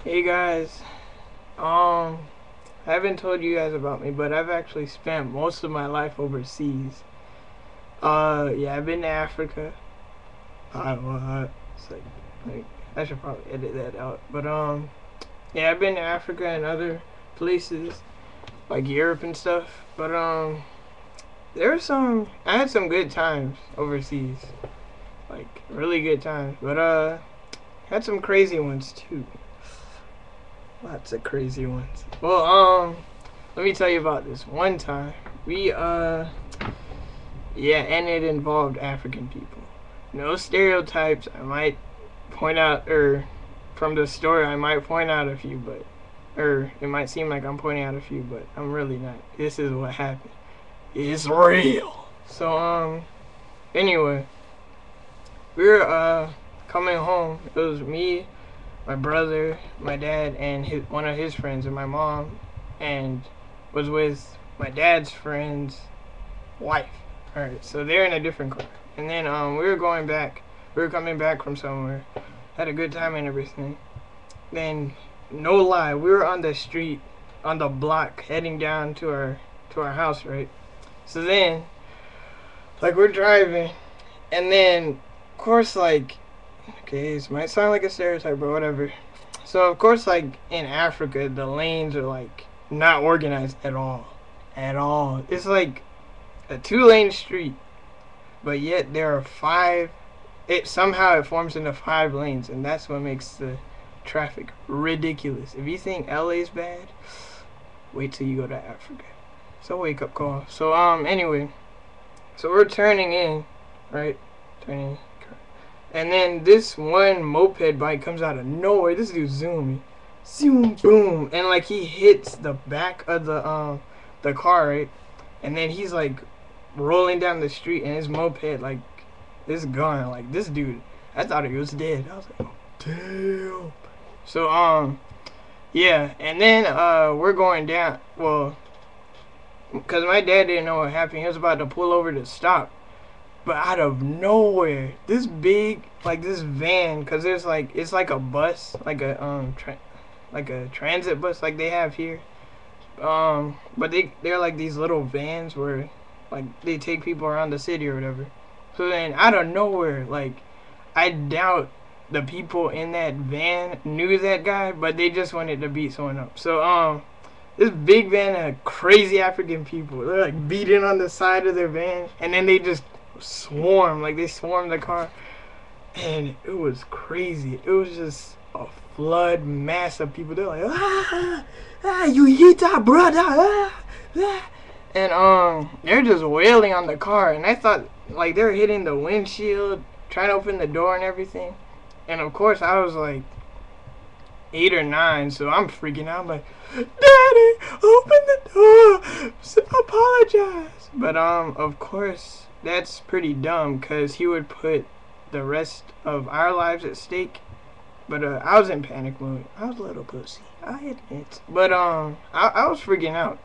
Hey guys, I haven't told you guys about me, but I've actually spent most of my life overseas. Yeah, I've been to Africa. It's like I should probably edit that out. But yeah, I've been to Africa and other places like Europe and stuff. But I had some good times overseas, like really good times. But had some crazy ones too. Lots of crazy ones. Well, let me tell you about this one time. Yeah, and it involved African people. No stereotypes. I might point out, or from the story, I might point out a few, but, or it might seem like I'm pointing out a few, but I'm really not. This is what happened. It's real. So, anyway, we were, coming home. It was me, my brother, my dad, and one of his friends, and my mom, and was with my dad's friend's wife. Alright, so they're in a different car. And then we were going back. We were coming back from somewhere. Had a good time and everything. Then, no lie, we were on the street, on the block, heading down to our house, right? So then, like, we're driving, and then, of course, like, okay, this might sound like a stereotype, but whatever. So, of course, like, in Africa, the lanes are, like, not organized at all. At all. It's like a two-lane street, but yet there are five. It forms into 5 lanes, and that's what makes the traffic ridiculous. If you think LA's bad, wait till you go to Africa. So wake up call. So anyway, so we're turning in, right? Turning, and then this one moped bike comes out of nowhere. This dude's zooming, zoom, boom, and like he hits the back of the car, right? And then he's like rolling down the street, and his moped like is gone. Like this dude, I thought he was dead. I was like, oh, damn. So yeah, and then we're going down. Well, because my dad didn't know what happened. He was about to pull over to stop, but out of nowhere, this big, like this van, because there's like, it's like a bus, like a like a transit bus like they have here. But they're like these little vans where like they take people around the city or whatever. So then out of nowhere, like I doubt the people in that van knew that guy, but they just wanted to beat someone up. So this big van had crazy African people. They're like beating on the side of their van, and then they just swarm, like they swarmed the car, and it was crazy. It was just a flood mass of people. They're like, you hit our brother, and they're just wailing on the car, and I thought like they were hitting the windshield, trying to open the door and everything, and of course I was like 8 or 9, so I'm freaking out. I'm like, Daddy, open the door, apologize. But of course that's pretty dumb, because he would put the rest of our lives at stake. But I was in panic mode. I was a little pussy, I admit. But I was freaking out,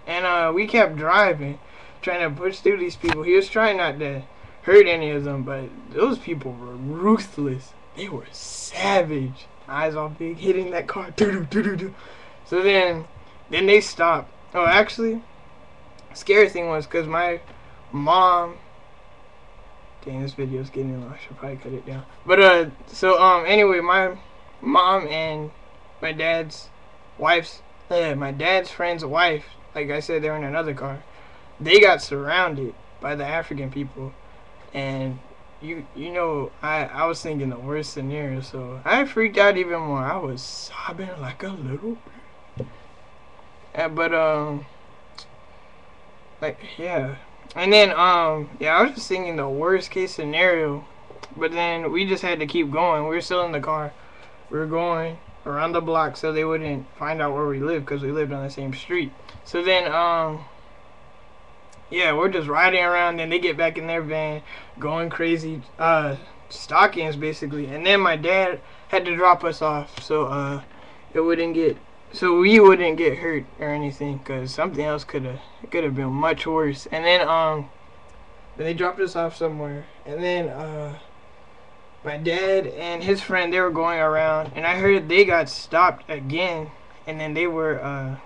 and we kept driving, trying to push through these people. He was trying not to hurt any of them, but those people were ruthless. They were savage. Eyes all big, hitting that car. Doo-doo-doo-doo-doo. So then they stopped. Oh, actually, scary thing was because my mom. Dang, this video's getting long. I should probably cut it down. But so anyway, my mom and my dad's my dad's friend's wife, like I said, they're in another car. They got surrounded by the African people, and you know, I was thinking the worst scenario, so I freaked out even more. I was sobbing like a little bit. But like, yeah. And then yeah, I was just thinking the worst case scenario, but then we just had to keep going. We were still in the car. We were going around the block so they wouldn't find out where we lived, because we lived on the same street. So then yeah, we're just riding around, and they get back in their van, going crazy, stalking us basically. And then my dad had to drop us off, so we wouldn't get hurt or anything, because something else could have been much worse. And then they dropped us off somewhere, and then my dad and his friend, they were going around, and I heard they got stopped again, and then they were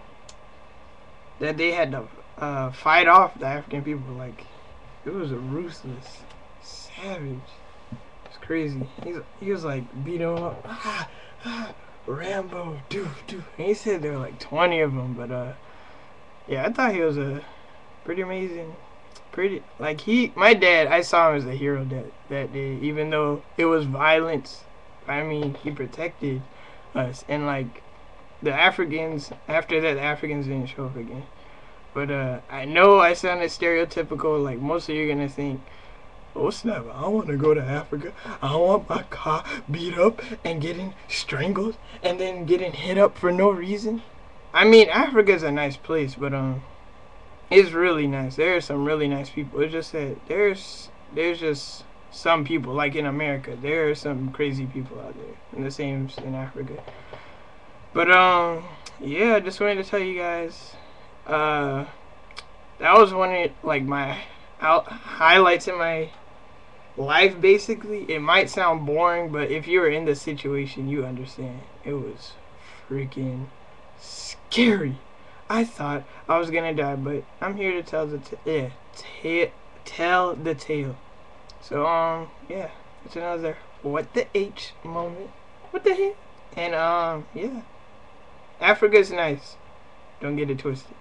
that they had to fight off the African people. Like, it was a ruthless, savage. It's crazy. He was like beat him up. Rambo, do. And he said there were like 20 of them, but yeah, I thought he was a pretty amazing. Pretty like my dad. I saw him as a hero that day, even though it was violence. I mean, he protected us, and like the Africans. After that, the Africans didn't show up again. But I know I sounded stereotypical. Like most of you are gonna think, oh snap! I want to go to Africa. I want my car beat up and getting strangled and then getting hit up for no reason. I mean, Africa's a nice place, but it's really nice. There are some really nice people. It's just that there's just some people, like in America, there are some crazy people out there, and the same in Africa. But yeah, I just wanted to tell you guys, that was one of like my highlights in my life. Basically, it might sound boring, but if you were in the situation, you understand. It was freaking scary. I thought I was gonna die, but I'm here to tell the tell the tale. So yeah, it's another what the H moment. What the heck? And yeah, Africa's nice. Don't get it twisted.